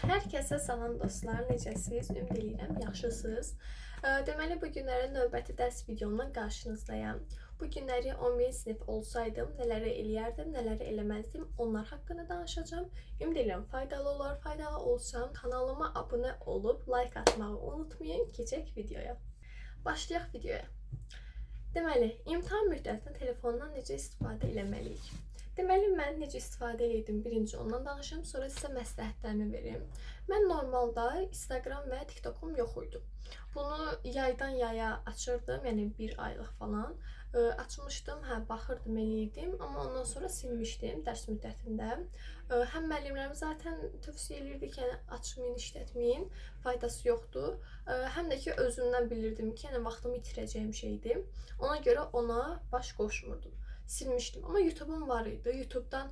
Hər kəsə salam dostlar, necəsiniz? Ümid edirəm yaxşısınız. Deməli bu günləri növbəti dərs videomla qarşınızdayam. Bu günləri 11 sinif olsaydım nələri eləyərdim, nələri eləməzdim, onlar haqqında danışacağam. Ümid edirəm faydalı olar. Faydalı olsam kanalıma abunə olub like atmağı unutmayın. Keçək videoya. Başlayaq videoya. Deməli, imtahan müddətində telefondan necə istifadə eləməliyik? Deməli, mən necə istifadə edirdim, birinci ondan danışım, sonra sizə məsləhətlərimi verim. Mən normalda Instagram və TikTokum yox idi. Bunu yaydan yaya açırdım, yəni bir aylıq falan. Açmışdım, baxırdım, eləyirdim, amma ondan sonra silmişdim dərs müddətində. Həm müəllimlərim zaten tövsiyə edirdi ki, yəni açmayın, işlətməyin, faydası yoxdur. Həm də ki, özümdən bilirdim ki, yəni vaxtımı itirəcəyim şeydir. Ona görə ona baş qoşmurdum. Silmişdim. Amma YouTube'um var idi. YouTube'dan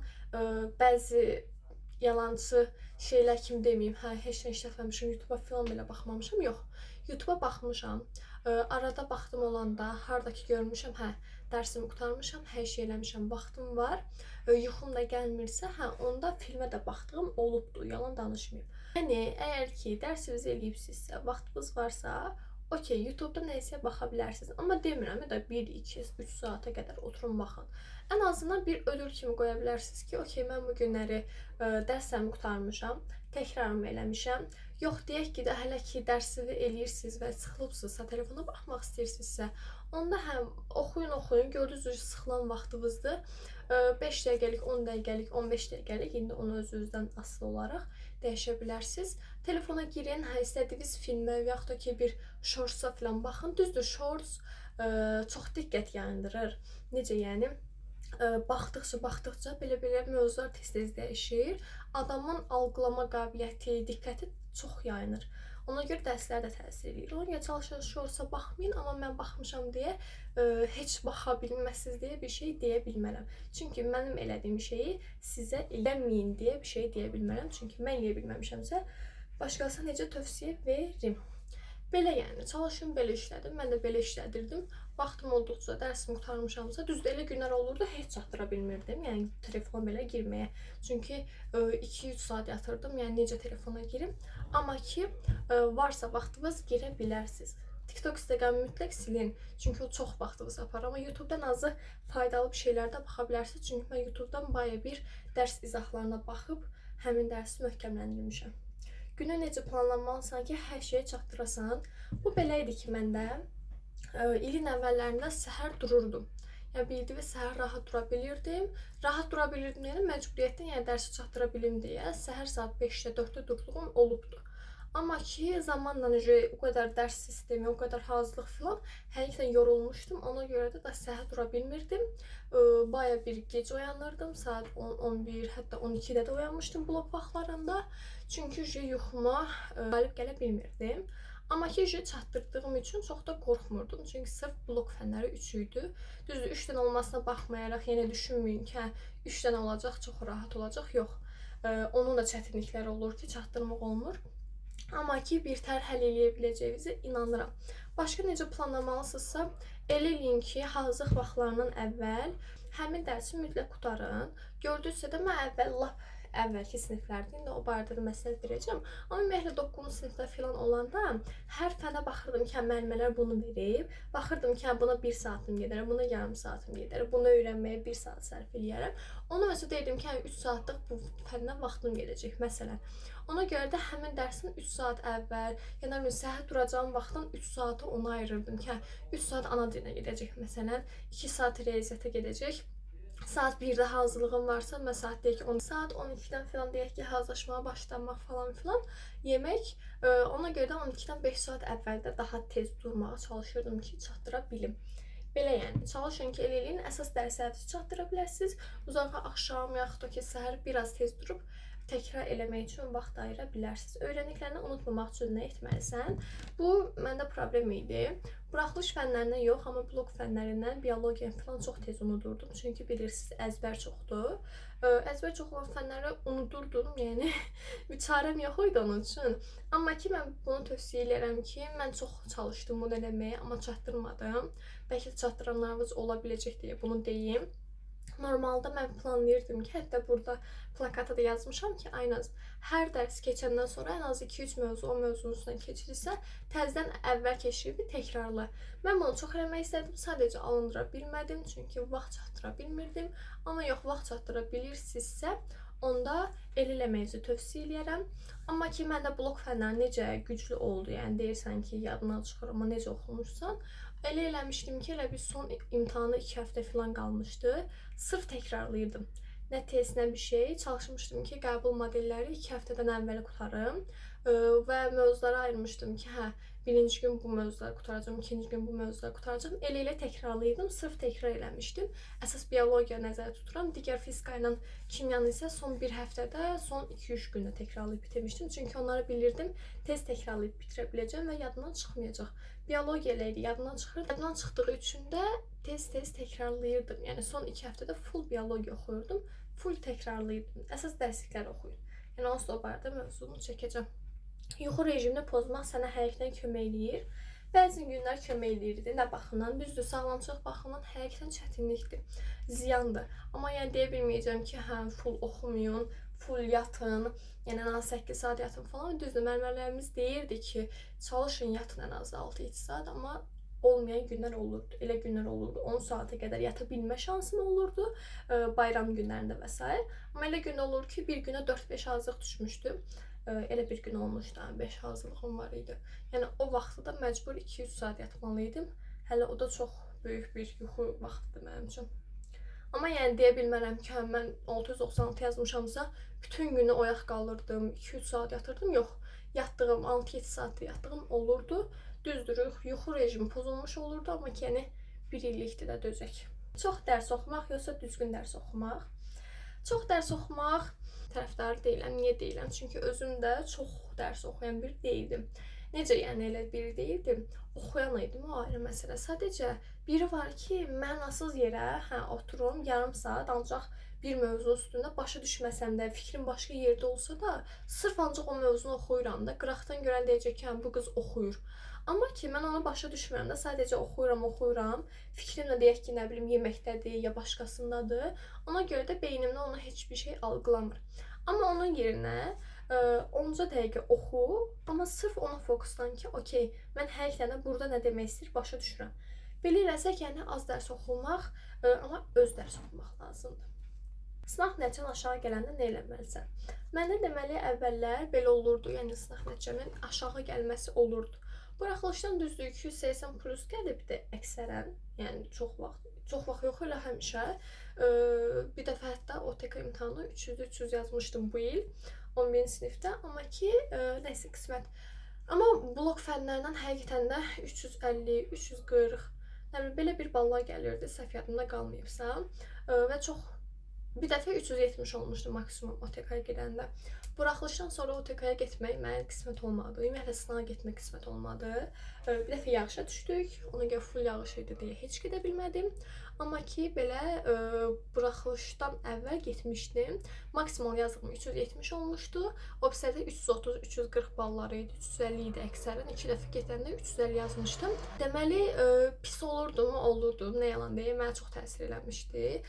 bəzi yalancı şeylər kimi deməyim. Heç nə işlətməmişəm. YouTube'a falan belə baxmamışam. Yox. YouTube'a baxmışam. Arada vaxtım olanda, hardakı görmüşəm, dərsimi qurtarmışam, hər şey eləmişəm, vaxtım var. Yuxum da gəlmirsə, onda filmə də baxdığım olubdu. Yalan danışmayım. Yəni, əgər ki, dərsinizi eləyibsinizsə, vaxtınız varsa, okey, YouTube'da neysə baxa bilərsiniz. Amma demirəm də 1, 2, 3 saata qədər oturun baxın. Ən azından bir ödül kimi qoya bilərsiniz ki, okey, mən bu günləri dərslərimi qurtarmışam, təkrarımı eləmişəm. Yox, deyək ki, hələ ki dərsini eləyirsiniz və sıxılıbsınızsa, telefona baxmaq istəyirsinizsə, onda oxuyun, gördüyünüz sıxılan vaxtınızdır. 5 dəqiqəlik, 10 dəqiqəlik, 15 dəqiqəlik, indi onu özünüzdən asılı olaraq dəyişə bilərsiniz. Telefona girin, istədiyiniz filmə və yaxud da ki, bir shortsa falan baxın. Düzdür, shorts çox diqqət yayındırır. Necə yəni? Baxdıqca belə mövzular tez-tez dəyişir. Adamın algılama qabiliyyəti, diqqəti çox yayınır. Ona görə dərslər də təsir edir. Ona görə çalışın shortsa baxmayın, amma mən baxmışam deyə heç baxa bilməzsiniz deyə bir şey deyə bilmərəm. Çünki mənim elədiyim şeyi sizə eləməyin deyə bir şey deyə bilmərəm. Çünki mən eləyə bilməmişəmsə, başqasına necə tövsiyə verim? Belə yəni, çalışın belə işlədim, mən də belə işlədirdim. Vaxtım olduqca, dərsimi qurtarmışamsa, düzdür, elə günlər olurdu, heç çatdıra bilmirdim, yəni telefona belə girməyə. Çünki 2-3 saat yatırdım, yəni necə telefona girim. Amma ki, varsa vaxtınız girə bilərsiniz. TikTok, Instagram mütləq silin, çünki o çox vaxtınızı aparır. Amma YouTube'dan azı faydalı bir şeylərdə baxa bilərsiniz, çünki mən YouTube'dan baya bir dərs izahlarına baxıb həmin dərsi möhkəmləndirmişəm. Günü necə planlanmalısan ki, hər şeyə çatdırasan. Bu belə idi ki, məndə ilin əvvəllərində səhər dururdum. Yəni, bildiyiniz səhər rahat dura bilirdim. Rahat dura bilirdim, yəni məcburiyyətdən, yəni dərsi çatdıra bilim deyə səhər saat 5-də, 4-də durduğum olubdu. Amma ki, zamanla o qədər dərs sistemi, o qədər hazırlıq filan, həqiqətən yorulmuşdum. Ona görə də səhər dura bilmirdim. Baya bir gec oyanırdım. Saat 10, 11, hətta 12-də də oyanmışdım blok vaxtlarında. Çünki yuxuma qalib gələ bilmirdim. Amma ki, çatdırdığım üçün çox da qorxmurdum. Çünki sırf blok fənləri 3 idi. Düzdür, 3 dənə olmasına baxmayaraq, yenə düşünməyin ki, 3 dənə olacaq, çox rahat olacaq. Yox. Onun da çətinlikləri olur ki, çatdırmaq olmur. Amma ki, bir tər həll eləyə biləcəyinizə inanıram. Başqa necə planlamalısınızsa, elə eləyin ki, hazırlıq vaxtlarından əvvəl həmin dərsi mütləq qurtarın. Gördünüzsə də mən lap əvvəlki siniflərdə, indi o barədə də məsləhət verəcəm. Amma ümumiyyətlə 9-cu sinifdə filan olanda hər fənə baxırdım ki, müəllimələr bunu verib. Baxırdım ki, buna 1 saatım gedər, buna yarım saatım gedər, bunu öyrənməyə 1 saat sərf eləyərəm. Ona məsələn deyirdim ki, 3 saatlıq bu fəndən vaxtım gedəcək məsələn. Ona görə də həmin dərsin 3 saat əvvəl, yəni səhər duracağım vaxtdan 3 saatı ona ayırırdım ki, 3 saat ana dilinə gedəcək məsələn, 2 saat riyaziyyata gedəcək. Saat 1-də hazırlığım varsa, mən saat deyək ki, 10 saat, 12-dən filan deyək ki, hazırlaşmağa başlamaq falan filan yemək. Ona görə də 12-dən 5 saat əvvəldə daha tez durmağa çalışırdım ki, çatdıra bilim. Belə yəni, çalışın ki, elə eləyin, əsas dərslərinizi çatdıra bilərsiniz. Uzağa axşam yaxud da ki, səhər biraz tez durub təkrar eləmək üçün vaxt ayıra bilərsiniz. Öyrəndiklərini unutmamaq üçün nə etməlisən? Bu, məndə problem idi. Buraxılış fənlərindən yox, amma blok fənlərindən biologiya falan çox tez unudurdum. Çünki bilirsiniz, əzbər çoxdur. Əzbər çox olan fənləri unudurdum, yəni bir çarəm yox idi onun üçün. Amma ki, mən bunu tövsiyə edirəm ki, mən çox çalışdım bunu eləməyə, amma çatdırmadım. Bəlkə çatdıranlarınız ola biləcək deyə bunu deyim. Normalda mən planlayırdım ki, hətta burada plakata da yazmışam ki, Aynaz, hər dərs keçəndən sonra ən az 2-3 mövzu o mövzunun üstündən keçirirsə, təzədən əvvəl keçiribi təkrarla. Mən bunu çox eləmək istədim, sadəcə alındıra bilmədim, çünki vaxt çatdıra bilmirdim. Amma yox, vaxt çatdıra bilirsinizsə, onda elə eləməyinizi tövsiyə edirəm. Amma ki, məndə blok fənləri necə güclü oldu, yəni deyirsən ki, yadından çıxır, amma necə oxumuşsan, elə eləmişdim ki, elə bir son imtahana 2 həftə falan qalmışdı. Sırf təkrarlayırdım. Nə test, nə bir şey. Çalışmışdım ki, qəbul modelləri 2 həftədən əvvəl qurtarım. Və mövzulara ayırmışdım ki, hə, birinci gün bu mövzuları qurtaracağam, ikinci gün bu mövzuları qurtaracağam. Elə təkrarlayırdım, sırf təkrar eləmişdim. Əsas biologiya nəzərdə tuturam. Digər fizika ilə kimyanı isə son bir həftədə, son 2-3 gündə təkrarlayıb bitirmişdim. Çünki onları bilirdim, tez təkrarlayıb bitirə biləcəm və yadımdan çıxmayacaq. Biologiya ilə idi, yadımdan çıxırdı. Yadımdan çıxdığı üçün də tez-tez təkrarlayırdım. Yəni son 2 həftədə full biologiya oxuyurdum, full təkrarlayırdım. Əsas dərsliklər oxuyun. Yəni onsuz da o barədə mövzunu çəkəcəm. Yuxu rejimini pozmaq sənə həqiqətən kömək eləyir. Bəzi günlər kömək eləyirdi. Nə baxımdan? Düzdür, sağlamçılıq baxımından həqiqətən çətinlikdir, ziyandır. Amma yəni deyə bilməyəcəm ki, hə, full oxumayın, full yatın, yəni ən az 8 saat yatın falan. Düzdür, müəllimlərimiz deyirdi ki, çalışın yatın ən az 6-7 saat, amma olmayan günlər olurdu. Elə günlər olurdu. 10 saata qədər yata bilmə şansım olurdu, bayram günlərində və s. Amma elə gün olur ki, bir günə 4-5 hazırlıq düşmüşdü. Elə bir gün olmuşdu, 5 hazırlığım var idi. Yəni o vaxtda da məcbur 2-3 saat yatmalıydım. Hələ o da çox böyük bir yuxu vaxtıdır mənim üçün. Amma yəni deyə bilmərəm ki, mən 696 yazmışamsa, bütün günü oyaq qalırdım, 2-3 saat yatırdım. Yox, yatdığım 6-7 saat yatdığım olurdu. Düzdür, yuxu rejimi pozulmuş olurdu, amma ki, yəni bir illikdir də dözək. Çox dərs oxumaq yoxsa düzgün dərs oxumaq? Çox dərs oxumaq tərəfdarı deyiləm. Niyə deyiləm? Çünki özüm də çox dərs oxuyan bir deyildim. Necə yəni elə biri deyildim? Oxuyan idim, o ayrı məsələ. Sadəcə biri var ki, mənasız yerə, oturum yarım saat ancaq bir mövzu üstündə başa düşməsəm də, fikrim başqa yerdə olsa da, sırf ancaq o mövzunu oxuyuram da, qıraqdan görən deyəcək ki, bu qız oxuyur. Amma ki, mən onu başa düşmürəm də, sadəcə oxuyuram. Fikrim də deyək ki, nə bilim, yeməkdədir, ya başqasındadır. Ona görə də beynimdə ona heç bir şey algılamır. Amma onun yerinə 10 dəqiqə oxu, amma sırf ona fokuslan ki, okey, mən həqiqətən burada nə demək istəyir, başa düşürəm. Belə eləsək, yəni az dərs oxumaq, amma öz dərs oxumaq lazımdır. Sınaq nəticən aşağı gələndə nə eləməlisən? Məndə deməli əvvəllər belə olurdu, yəni sınaq nəticəmin aşağı gəlməsi olurdu. Buraxılışdan düzdür 280 plus gəlibdi əksərən, yəni çox vaxt yox, elə həmişə. Bir dəfə hətta OTK imtahanı 300-300 yazmışdım bu il 11-ci sinifdə, amma ki, nəsə qismət. Amma blok fənlərindən həqiqətən də 350, 340, belə bir ballar gəlirdi, səhv yadımda qalmayıbsa və çox. Bir dəfə 370 olmuşdu maksimum OTK-ya gedəndə. Buraxılışdan sonra OTK-ya getmək mənə qismət olmadı. Ümumiyyətlə sınağa getmək qismət olmadı. Bir dəfə yağışa düşdük. Ona görə full yağış idi deyə heç gedə bilmədim. Amma ki, belə buraxılışdan əvvəl getmişdim. Maksimal yazdığım 370 olmuşdu. O birisidə 330-340 balları idi, 350 idi əksərən. 2 dəfə getəndə 350 yazmışdım. Deməli, pis olurdu mu? Olurdu. Nə yalan deyim, mənə çox təsir eləmişdi.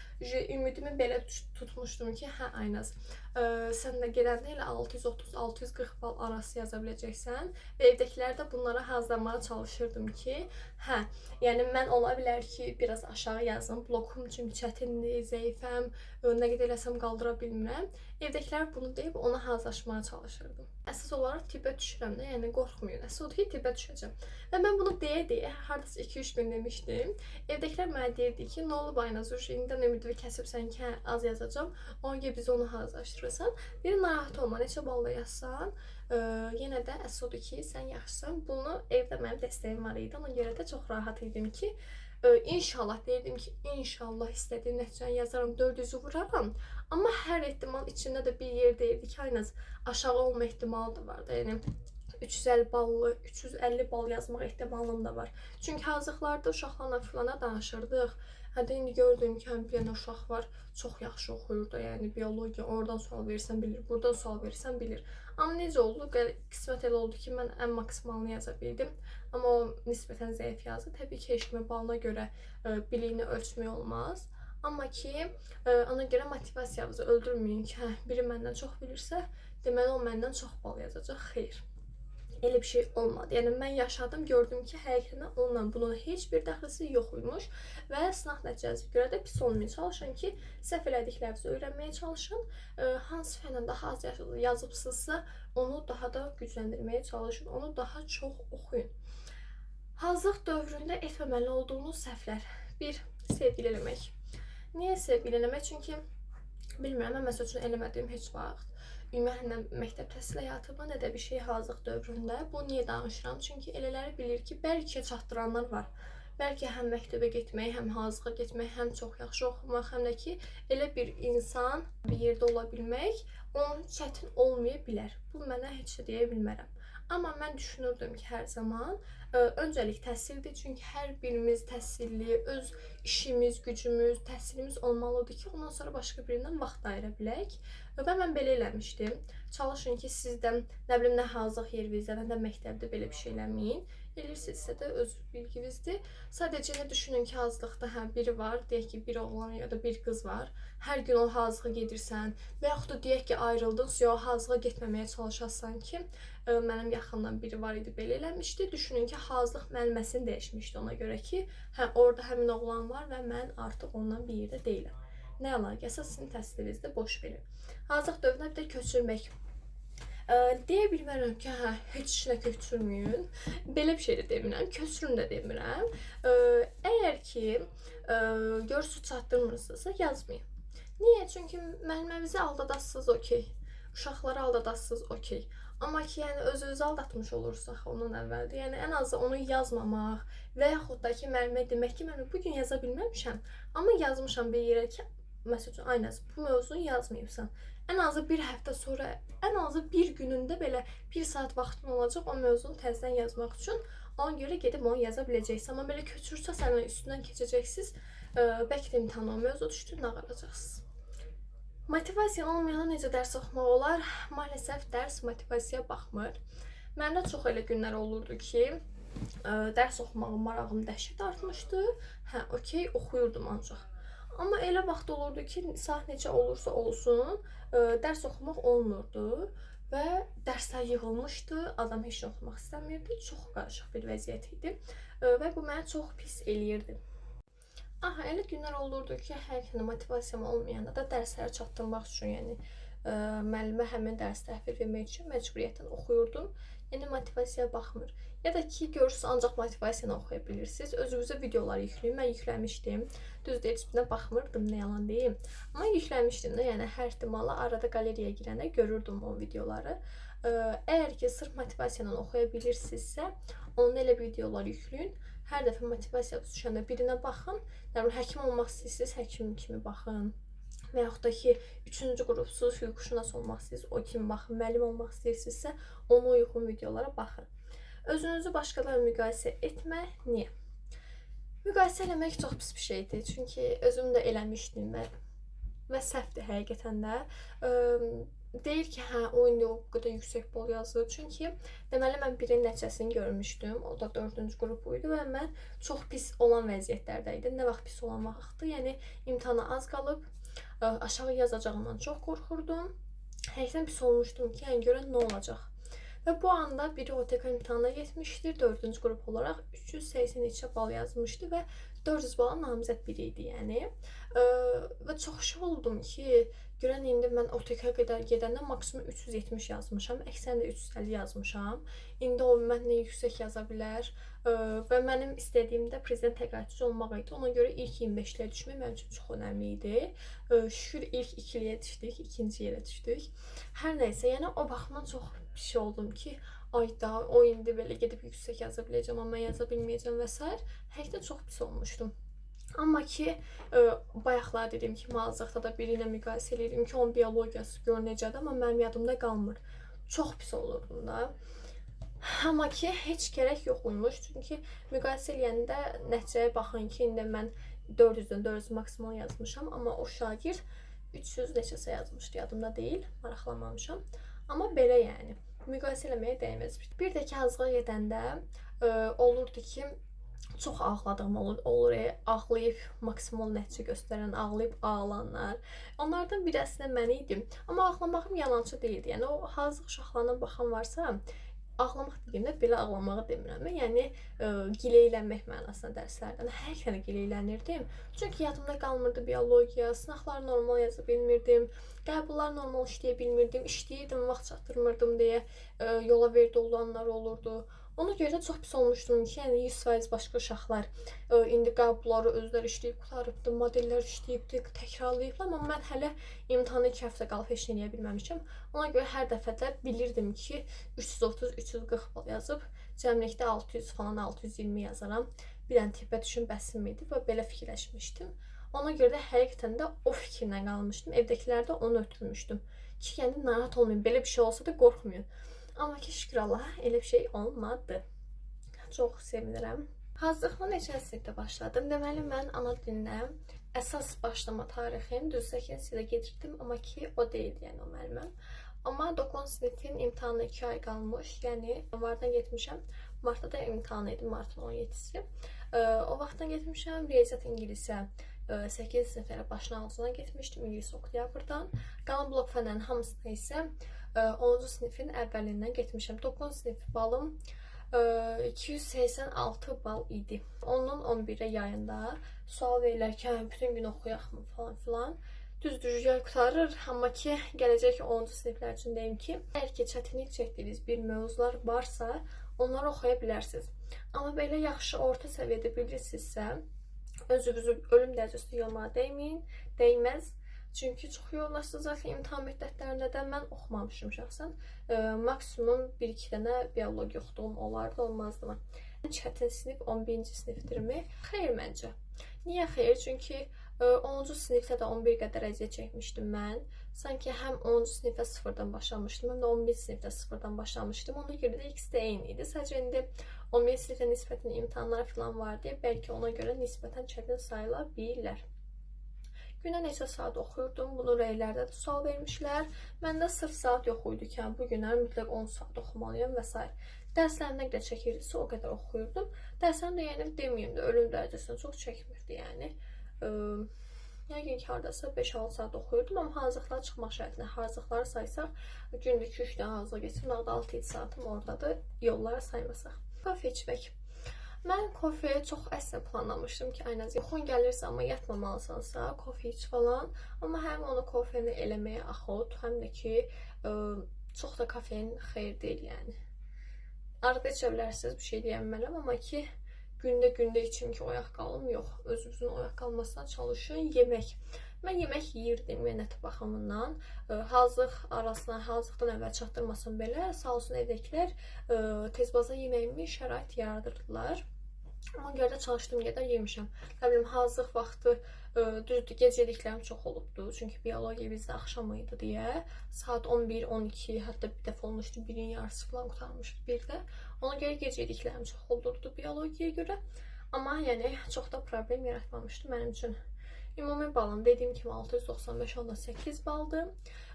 Ümidimi belə tutmuşdum ki, hə Aynaz, sən də gedəndə elə 630-640 bal arası yaza biləcəksən və evdəkiləri də bunlara hazırlamağa çalışırdım ki, hə, yəni mən ola bilər ki, biraz aşağı yazım, blokum çünki çətindir, zəifəm, nə qədər eləsəm qaldıra bilmirəm. Evdəkilər bunu deyib ona hazırlaşmağa çalışırdım. Əsas olaraq tibbə düşürəm də, yəni qorxmayın. Əsas odur ki, tibbə düşəcəm. Və mən bunu deyə hardasa 2-3 gün demişdim. Evdəkilər mənə deyirdi ki, nə olub Aynaz, indidən ümidini kəsibsən ki, az yazacağam. Ona görə biz onu hazırlaşdırırsan. Bir narahat olma, neçə balla yazsan, yenə də əsas odur ki, sən yaxşısan. Bunu evdə mənim dəstəyim var idi. Ona görə də çox rahat idim ki, İnşallah deyirdim ki, inşallah istədiyim nəticəni yazaram, 400-ü vuraram. Amma hər ehtimal içində də bir yer deyirdi ki, Aynaz, aşağı olma ehtimalı da var da. Yəni 350 ballı, 350 bal yazmaq ehtimalım da var. Çünki hazırlıqlarda uşaqlarla filana danışırdıq. Hətta indi gördüm ki, bir dənə uşaq var, çox yaxşı oxuyur da, yəni biologiya, oradan sual verirsən bilir, buradan sual verirsən bilir. Amma necə oldu? Qismət elə oldu ki, mən ən maksimalını yaza bildim. Amma o nisbətən zəif yazdı. Təbii ki, heç kimi balına görə biliyini ölçmək olmaz. Amma ki ona görə motivasiyamızı öldürməyin ki, hə, biri məndən çox bilirsə, deməli o məndən çox bal yazacaq. Xeyr. Elə bir şey olmadı. Yəni mən yaşadım, gördüm ki, həqiqətən onunla bunun heç bir dəxlisi yox imiş və sınaq nəticəsinə görə də pis olmaya çalışın ki, səhv elədiklərinizi öyrənməyə çalışın. Hansı fənlə daha az yazıbsınızsa, onu daha da gücləndirməyə çalışın, onu daha çox oxuyun. Hazırlıq dövründə etməməli olduğunuz səhvlər. 1. Sevgili eləmək. Niyə sevgili eləmək? Çünki bilmirəm, mən məsəl üçün eləmədiyim heç vaxt. Ümumiyyətlə məktəb təhsil həyatımda nə də bir şey hazırlıq dövründə. Bu niyə danışıram? Çünki elələri bilir ki, bəlkə çatdıranlar var. Bəlkə həm məktəbə getmək, həm hazırlığa getmək, həm çox yaxşı oxumaq, həm də ki, elə bir insan bir yerdə ola bilmək onun çətin olmaya bilər. Bu mənə heç də deyə bilmərəm. Amma mən düşünürdüm ki, hər zaman öncəlik təhsildir. Çünki hər birimiz təhsilli, öz işimiz, gücümüz, təhsilimiz olmalıdır ki, ondan sonra başqa birindən vaxt ayıra bilək. Və mən belə eləmişdim. Çalışın ki, sizdən nə bilim, nə hazırlıq yerinizdə, nə də məktəbdə belə bir şey eləməyin. Elirsinizsə də öz bilginizdir. Sadəcə nə düşünün ki, hazırlıqda hə biri var, deyək ki, bir oğlan ya da bir qız var. Hər gün o hazırlığa gedirsən və yaxud da deyək ki, ayrıldınız, ya hazırlığa getməməyə çalışasan ki, mənim yaxından biri var idi, belə eləmişdi. Düşünün ki, hazırlıq müəlliməsini dəyişmişdi ona görə ki, hə orada həmin oğlan var və mən artıq ondan bir yerdə deyiləm. Nə əlaqəsə sizin təhsilinizdə boş verin. Hazırlıq dövrünə bir də köçürmək. Deyə bilmərəm ki, hə, heç işinə köçürməyin. Belə bir şey də demirəm, köçürün də demirəm. Əgər ki, görürsünüz çatdırmırsınızsa yazmayın. Niyə? Çünki müəlliməmizi aldadasınız, okey. Uşaqları aldadasınız, okey. Amma ki, yəni özünüzü aldatmış olursaq ondan əvvəldə, yəni ən azı onu yazmamaq və yaxud da ki, müəllimə demək ki, mən bugün yaza bilməmişəm, amma yazmışam bir yerə ki, məsəl üçün, Aynaz, bu mövzunu yazmayıbsan. Ən azı bir həftə sonra, ən azı bir günündə belə 1 saat vaxtın olacaq o mövzunu təzədən yazmaq üçün. Ona görə gedib onu yaza biləcəksiniz. Amma belə köçürsə sənə üstündən keçəcəksiniz. Bəlkə də imtahana o mövzu düşdü, nağaracaqsınız. Motivasiya olmayana necə dərs oxumaq olar? Maalesef dərs motivasiyaya baxmır. Məndə çox elə günlər olurdu ki, dərs oxumağın marağım dəhşət artmışdı. Hə, okey, oxuyurdum ancaq. Amma elə vaxt olurdu ki, saat necə olursa olsun, dərs oxumaq olmurdu və dərslər yığılmışdı, adam heç nə oxumaq istəmirdi, çox qarışıq bir vəziyyət idi və bu mənə çox pis eləyirdi. Aha, elə günlər olurdu ki, həqiqətən motivasiyam olmayanda da dərsləri çatdırmaq üçün, yəni müəllimə həmin dərs təhvil vermək üçün məcburiyyətən oxuyurdum. Yəni motivasiyaya baxmır. Ya da ki, görürsünüz ancaq motivasiyanı oxuya bilirsiniz. Özünüzə videolar yükləyin. Mən yükləmişdim. Düzdür, heç birinə baxmırdım, nə yalan deyim. Amma yükləmişdim də, yəni hər ehtimalla arada qaleriyaya girəndə görürdüm o videoları. Əgər ki, sırf motivasiyanı oxuya bilirsinizsə, onun elə videolar yükləyin. Hər dəfə motivasiya düşəndə birinə baxın. Yəni həkim olmaq istəyirsiniz, həkim kimi baxın. Və yaxud da ki, 3-cü qrupsuz hüquqşünas olmaq istəyirsiniz, o kimi baxın. Müəllim olmaq istəyirsinizsə, ona uyğun videolara baxın. Özünüzü başqalarla müqayisə etmək. Niyə? Müqayisə eləmək çox pis bir şeydir. Çünki özüm də eləmişdim və səhvdir həqiqətən də. Deyir ki, hə, o indi o qədər yüksək bal yazır. Çünki deməli mən birin nəticəsini görmüşdüm. O da 4-cü qrup idi və mən çox pis olan vəziyyətlərdə idim. Nə vaxt pis olan vaxtı, yəni imtahana az qalıb aşağı yazacağımdan çox qorxurdum. Həqiqətən pis olmuşdum ki, yəni görən nə olacaq. Və bu anda biri OTK imtahanına getmişdir, 4-cü qrup olaraq 382 bal yazmışdı və 400 bala namizəd biri idi, yəni. Və çox şok oldum ki, görən indi mən OTK-ya qədər gedəndə maksimum 370 yazmışam, əksən də 350 yazmışam. İndi o məndən yüksək yaza bilər və mənim istədiyim də prezident təqaüdçüsü olmaq idi. Ona görə ilk 25-lərə düşmək mənim üçün çox önəmli idi. Şükür ilk 2-liyə düşdük, ikinci yerə düşdük. Hər nəysə, yəni o baxımdan çox bir şey oldum ki, ay da o indi belə gedib yüksək yaza biləcəm, amma yaza bilməyəcəm və s. Həqiqətən çox pis olmuşdum. Amma ki, bayaqlar dedim ki, hazırlıqda da biri ilə müqayisə edirdim ki, onun biologiyası gör necədir, amma mənim yadımda qalmır. Çox pis olurdum da. Amma ki, heç gərək yox imiş. Çünki müqayisə eləyəndə nəticəyə baxın ki, indi mən 400-dən 400 maksimal yazmışam, amma o şagird 300 neçəsə yazmışdı, yadımda deyil, maraqlanmamışam. Amma belə yəni, müqayisə eləməyə dəyməz. Bir də ki, hazırlığa gedəndə olurdu ki, çox ağladığım olur, ağlayıb maksimum nəticə göstərən, ağlayıb ağlananlar. Onlardan biri əslində mən idim. Amma ağlamağım yalançı deyildi. Yəni o hazırlıq uşaqlarına baxan varsa, ağlamaq dediyimdə belə ağlamağı demirəm. Yəni gileylənmək mənasında dərslərdən hər sənə gileylənirdim. Çünki yadımda qalmırdı biologiya, sınaqları normal yaza bilmirdim, qəbullar normal işləyə bilmirdim, işləyirdim, vaxt çatdırmırdım deyə yola verdi olanlar olurdu. Ona görə də çox pis olmuşdum ki, yəni 100% başqa uşaqlar indi qəbulları özləri işləyib qurtarıbdı, modellər işləyibdi, təkrarlayıblar, amma mən hələ imtahana 2 həftə qalıb heç nə eləyə bilməmişəm. Ona görə hər dəfə də bilirdim ki, 330, 340 bal yazıb, cəmlikdə 600 falan, 620 yazaram. Bir dənə tippə düşün bəsim idi və belə fikirləşmişdim. Ona görə də həqiqətən də o fikirlə qalmışdım. Evdəkilər də onu ötürmüşdüm ki, yəni narahat olmayın, belə bir şey olsa da qorxmayın. Amma ki, şükür Allaha, elə bir şey olmadı. Çox sevinirəm. Hazırlıqla neçənci sinifdə başladım. Deməli, mən ana dilinə əsas başlama tarixim düz 8-ci sinifdə gedirdim, amma ki, o deyildi, yəni o müəlliməm. Amma 9-cu sinifin imtahanına 2 ay qalmış, yəni yanvardan getmişəm. Martda da imtahan idi, martın 17-si. O vaxtdan getmişəm, riyaziyyat ingilisə 8-ci siniflərə başlanğıcına getmişdim, ingilis oktyabrdan. Qalan blok fənlərin hamısına isə 10-cu sinifin əvvəlindən getmişəm. 9-cu sinif balım 286 bal idi. Onun 11-ə yayında sual verilərkən bütün gün oxuyaqmı falan filan. Düzdür, yay qutarır, amma ki, gələcək 10-cu siniflər üçün deyim ki, əgər ki, çətinlik çəkdiyiniz bir mövzular varsa, onları oxuya bilərsiniz. Amma belə yaxşı orta səviyyədə bilirsinizsə, özünüzü ölüm dərəcəsində yormağa dəyməz. Çünki çox yorulursunuz. Zaten imtahan müddətlərində də mən oxumamışım şəxsən. Maksimum 1-2 dənə biologiya oxuduğum olardı, olmazdı mı? Çətin sinif 11-ci sinifdirmi? Xeyr məncə. Niyə xeyr? Çünki 10-cu sinifdə də 11 qədər əziyyət çəkmişdim mən. Sanki həm 10-cu sinifdə sıfırdan başlamışdım, həm də 11-ci sinifdə sıfırdan başlamışdım. Ona görə də ikisi də eyni idi. Sadəcə indi 11-ci sinifdə nisbətən imtahanlar falan var deyə bəlkə ona görə nisbətən çətin sayıla bilirlər. Günə neçə saat oxuyurdum, bunu rəylərdə də sual vermişlər. Məndə sırf saat yox idi ki, bu günlər mütləq 10 saat oxumalıyam və s. Dərslərimdə qədər çəkirdisə, o qədər oxuyurdum. Dərslərim də yəni deməyim də, ölüm dərəcəsində çox çəkmirdi, yəni. Yəqin ki, haradasa 5-6 saat oxuyurdum, amma hazırlıqlar çıxmaq şərtinə, hazırlıqları saysaq, gündə 2-3 dənə hazırlıq geçirim, nəqdə 6-7 saatım oradadır, yolları saymasaq. Kofe içmək. Mən kofeyə çox əslində planlamışdım ki, aynən yuxun gəlirsə, amma yatmamalısansa, kofe iç falan. Amma həm onu kofeni eləməyə axot, həm də ki, çox da kofein xeyir deyil, yəni. Arada içə bilərsiniz, bir şey deyəmələm, amma ki, gündə içim ki, oyaq qalım, yox. Özünüzün oyaq qalmasına çalışın, yemək. Mən yemək yeyirdim yenətə baxımından. Hazırlıqdan əvvəl çatdırmasam belə, sağ olsun evdəkilər tezbaza yeməyimi şərait yaradırdılar. Ona görə də çalışdığım qədər yemişəm. Nə bilim, hazırlıq vaxtı düzdür, gec yediklərim çox olubdu. Çünki biologiya bizdə axşam idi deyə. Saat 11-12, hətta bir dəfə olmuşdu, birin yarısı falan qutarmışdı bir də. Ona görə gec yediklərim çox olurdu biologiyaya görə. Amma yəni çox da problem yaratmamışdı mənim üçün. Ümumi balım dediyim kimi 695.8 baldır.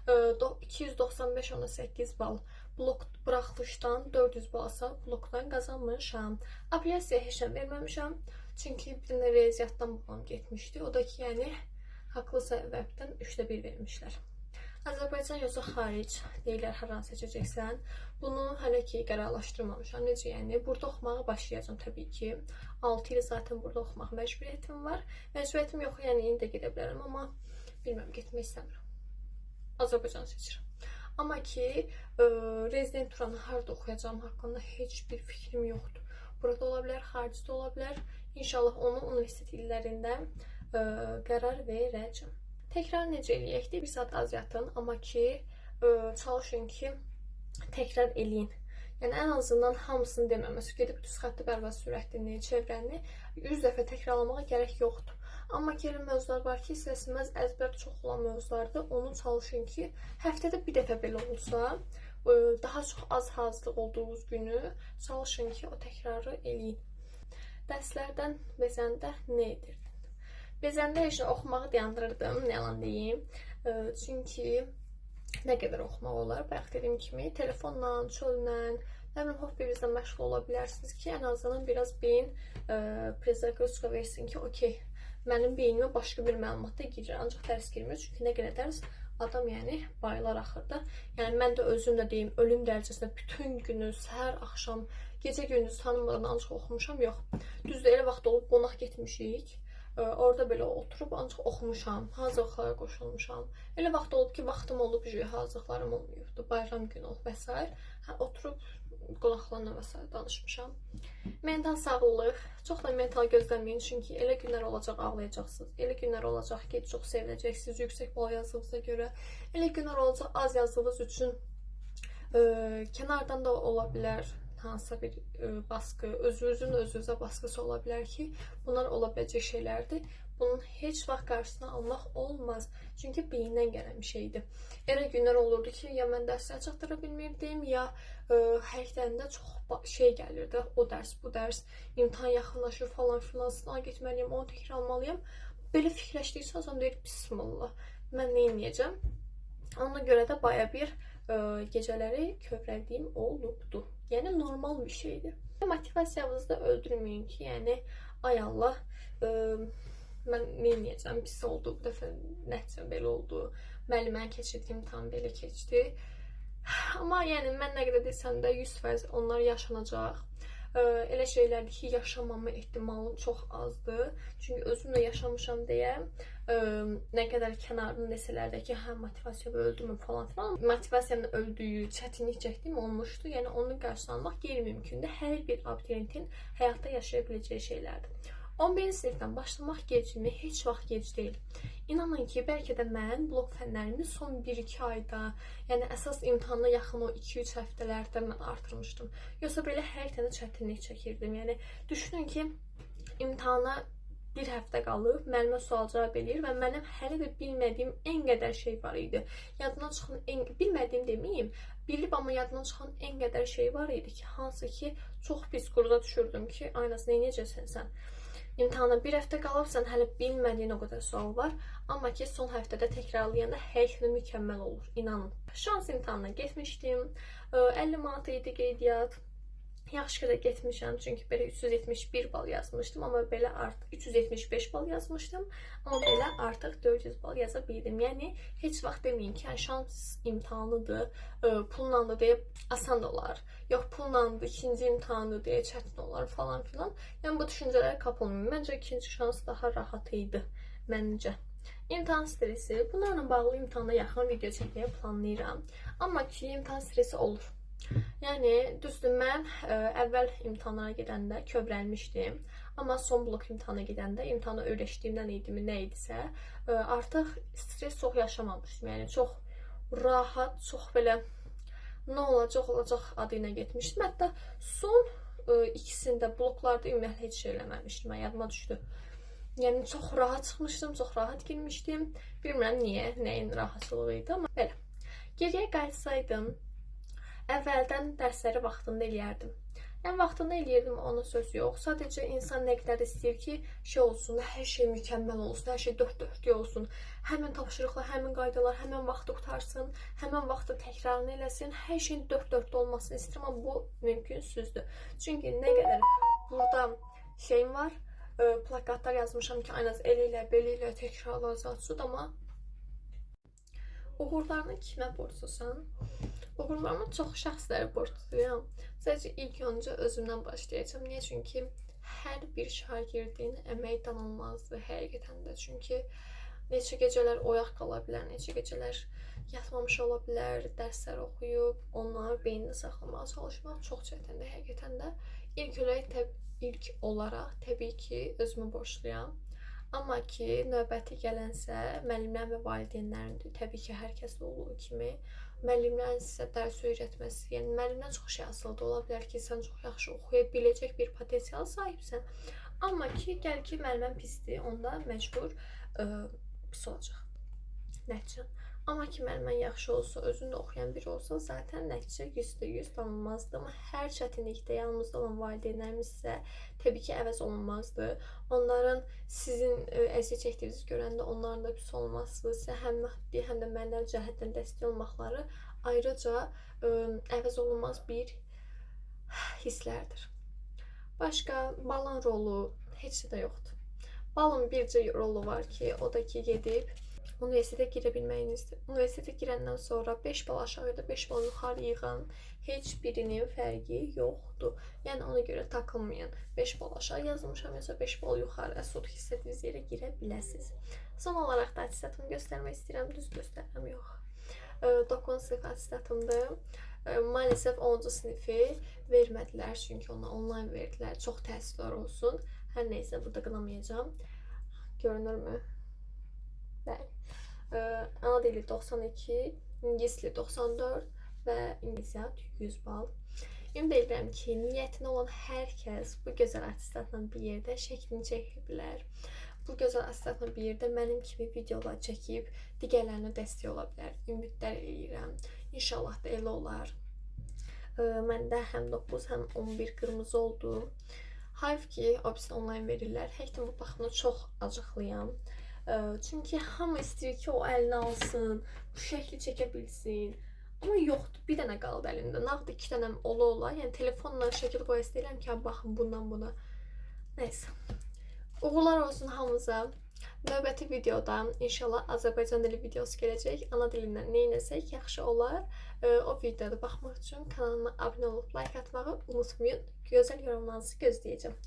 295.8 bal blok buraxılışdan 400 balsa blokdan qazanmışam. Apellyasiya heç nə verməmişəm. Çünki bir dənə riyaziyyatdan balam getmişdi. O da ki, yəni haqlı səbəbdən 3də 1 vermişlər. Azərbaycan yoxsa xaric deyirlər, hər an seçəcəksən. Bunu hələ ki qərarlaşdırmamışam. Necə yəni? Burada oxumağa başlayacağım təbii ki. 6 il zaten burada oxumaq məcburiyyətim var. Məcburiyyətim yox, yəni indi də gedə bilərəm, amma bilməm, getmək istəmirəm. Azərbaycan seçirəm. Amma ki, rezidentturanı harada oxuyacağım haqqında heç bir fikrim yoxdur. Burada ola bilər, xaricdə ola bilər. İnşallah onu universitet illərində qərar verəcəm. Təkrar necə eləyəkdir? Bir saat az yatın, amma ki, çalışın ki, təkrar eləyin. Yəni, ən azından hamısını deməm. Məsələn, gedib düz xətti bərabər sürətini, çevrəni 100 dəfə təkrarlamağa gərək yoxdur. Amma ki, mövzular var ki, istəsəməz əzbər çox olan mövzulardır. Onu çalışın ki, həftədə bir dəfə belə olsa, daha çox az hazırlıq olduğunuz günü çalışın ki, o təkrarı eləyin. Dərslərdən bezəndə nə edirdin? Bezəndə heç oxumağı dayandırırdım, nə yalan deyim. Çünki nə qədər oxumaq olar? Bayaq dediyim kimi, telefonla, çöllə, nə bilim, hobbinizlə məşğul ola bilərsiniz ki, ən azından biraz beyin prezervativka versin ki, okey, mənim beynimə başqa bir məlumat da girir, ancaq dərs girmir. Çünki nə qədər dərs adam yəni bayılar axırda. Yəni mən də özüm də deyim, ölüm dərəcəsində bütün günü, səhər, axşam, gecə gündüz tanımadan ancaq oxumuşam, yox. Düzdür, elə vaxt olub qonaq getmişik. Orada belə oturub ancaq oxumuşam, hazırlıqlara qoşulmuşam. Elə vaxt olub ki, vaxtım olub, hazırlıqlarım olmayıbdı, bayram günü olub və s. Oturub qonaqlarla və s. danışmışam. Mental sağlıq, çox da mental gözləməyin, çünki elə günlər olacaq, ağlayacaqsınız. Elə günlər olacaq ki, çox sevinəcəksiniz yüksək bal yazdığınıza görə. Elə günlər olacaq, az yazdığınız üçün kənardan da ola bilər hansısa bir baskı, özünüzün özünüzə baskısı ola bilər ki, bunlar ola biləcək şeylərdir. Bunun heç vaxt qarşısını almaq olmaz. Çünki beyindən gələn bir şeydir. Elə günlər olurdu ki, ya mən dərsləri çatdıra bilmirdim, ya hərəkətlərində çox şey gəlirdi. O dərs, bu dərs, imtahan yaxınlaşır falan filan, sınava getməliyim, onu təkrarlamalıyım. Belə fikirləşdikcə adam deyir, bismillah, mən nə edəcəm? Ona görə də baya bir gecələri kövrəldiyim olubdu. Yəni normal bir şeydir. Motivasiyamızı da öldürməyin ki, yəni ay Allah, mən nə edəcəm, pis oldu, bu dəfə nəticəm belə oldu, müəllimən keçirdiyim imtahan belə keçdi. Amma yəni mən nə qədər desəm də 100% onlar yaşanacaq. Elə şeylərdir ki, yaşamama ehtimalım çox azdır. Çünki özüm də yaşamışam deyə nə qədər kənarını desələr də ki, hə, motivasiya öldümü falan filan. Motivasiyanın öldüyü, çətinlik çəkdiyim olmuşdu. Yəni onu qarşılamaq almaq qeyri-mümkündür. Hər bir abituriyentin həyatda yaşaya biləcəyi şeylərdir. 11-ci sinifdən başlamaq gecimi heç vaxt gec deyil. İnanın ki, bəlkə də mən blok fənlərimi son 1-2 ayda, yəni əsas imtahana yaxın o 2-3 həftələrdə mən artırmışdım. Yoxsa belə hər tənə çətinlik çəkirdim. Yəni düşünün ki, imtahana bir həftə qalıb, müəllimə sual cavab eləyir və mənim hələ də bilmədiyim ən qədər şey var idi. Yadından çıxan, bilmədiyim deməyim, bilib amma yadından çıxan ən qədər şey var idi ki, hansı ki, çox pis quruda düşürdüm ki, aynası necəsən sən? İmtahana bir həftə qalıbsan, hələ bilmədiyin o qədər sual var. Amma ki, son həftədə təkrarlayanda hər şey mükəmməl olur, inanın. Şans imtahanına getmişdim. 50 manat idi qeydiyyat. Yaxşı ki də getmişəm, çünki belə 371 bal yazmışdım, amma belə artıq 375 bal yazmışdım, amma belə artıq 400 bal yaza bildim. Yəni heç vaxt deməyin ki, şans imtahanıdır, pullandı deyə asan da olar. Yox, pullandı, ikinci imtahanı deyə çətin olar falan filan. Yəni bu düşüncələrə qapılmayın. Məncə ikinci şans daha rahat idi məncə. İmtahan stresi, bunlarla bağlı imtahana yaxın video çəkməyə planlayıram. Amma ki, imtahan stresi olur. Yəni, düzdür, mən əvvəl imtahanlara gedəndə kövrəlmişdim. Amma son blok imtahana gedəndə, imtahana öyrəşdiyimdən idimi, nə idisə, artıq stres çox yaşamamışdım. Yəni, çox rahat, çox belə nə olacaq adı ilə getmişdim. Hətta son ikisində bloklarda ümumiyyətlə heç şey eləməmişdim, yadıma düşdü. Yəni, çox rahat çıxmışdım, çox rahat girmişdim. Bilmirəm niyə, nəyin rahatçılığı idi, amma belə. Geriyə qayıtsaydım, əvvəldən dərsləri vaxtında eləyərdim. Yəni, vaxtında eləyirdim, ona söz yox. Sadəcə insan nə qədər istəyir ki, şey olsun, hər şey mükəmməl olsun, hər şey dörd-dörtlük olsun. Həmin tapşırıqlar, həmin qaydalar, həmin vaxtı qutarsın, həmin vaxtı təkrarını eləsin, hər şeyin dörd-dörtlük olmasını istəyirəm, amma bu mümkünsüzdür. Çünki nə qədər burada şeyim var, plakatlar yazmışam ki, aynaz elə ilə, belə ilə təkrarla, zatsud, amma uğurlarını kimə borclusan? Uğurlarıma çox şəxslərə borcluyam. Sadəcə ilk öncə özümdən başlayacağım. Niyə? Çünki hər bir şagirdin əməyi danılmazdır həqiqətən də. Çünki neçə gecələr oyaq qala bilər, neçə gecələr yatmamış ola bilər, dərslər oxuyub, onları beynində saxlamağa çalışmaq çox çətindir həqiqətən də. İlk olaraq təbii ki, özümə borcluyam. Amma ki, növbəti gələnsə müəllimlər və valideynlərindir. Təbii ki, hər kəsdə olduğu kimi müəllimlərin sizə dərs öyrətməsi, yəni müəllimdən çox şey asılıdır. Ola bilər ki, sən çox yaxşı oxuya biləcək bir potensial sahibsən. Amma ki, gəl ki, müəllimən pisdir, onda məcbur pis olacaq. Nəticə. Amma ki müəllimən yaxşı olsa, özündə oxuyan biri olsa, zaten nəticə %100 tanınmazdı. Amma hər çətinlikdə yanımızda olan valideynlərimizsə təbii ki, əvəz olunmazdı. Onların sizin əziyyət çəkdiyinizi görəndə onların da pis olması, sizə həm maddi, həm də mənəvi cəhətdən dəstək olmaqları ayrıca əvəz olunmaz bir hisslərdir. Başqa balın rolu heç də yoxdur. Balın bircə rolu var ki, o da ki, gedib universitetə girə bilməyinizdir. Universitetə girəndən sonra 5 bal aşağı ya da 5 bal yuxarı yığın, heç birinin fərqi yoxdur. Yəni ona görə takılmayın. 5 bal aşağı yazmışam, yoxsa 5 bal yuxarı, əsas istədiyiniz yerə girə biləsiniz. Son olaraq da attestatımı göstərmək istəyirəm, düz göstərirəm, yox. 9 sinif attestatımdır. Maalesef 10-cu sinifi vermədilər, çünki onu onlayn verdilər. Çox təəssüflər olsun. Hər neysə, burada qınamayacağam. Görünürmü? Bəli. Ana dili 92, ingilis dili 94 və İngiliscə 100 bal. Ümid edirəm ki, niyyətinə olan hər kəs bu gözəl attestatla bir yerdə şəklini çəkə bilər. Bu gözəl attestatla bir yerdə mənim kimi videolar çəkib digərlərinə dəstək ola bilər. Ümidlər eləyirəm. İnşallah da elə olar. Məndə həm 9, həm 11 qırmızı oldu. Hayf ki, opsiya onlayn verirlər. Həqiqətən bu baxımda çox acıqlıyam. Çünki hamı istəyir ki, o əlinə alsın, bu şəkli çəkə bilsin. Amma yoxdur, bir dənə qaldı əlində. Nağd 2 dənəm ola. Yəni telefonla şəkil qoya istəyirəm ki, baxın bundan buna. Nəysə. Uğurlar olsun hamımıza. Növbəti videoda inşallah Azərbaycan dili videosu gələcək. Ana dilindən neynəsək yaxşı olar. O videoda baxmaq üçün kanalıma abunə olub like atmağı unutmayın. Gözəl yorumlarınızı gözləyəcəm.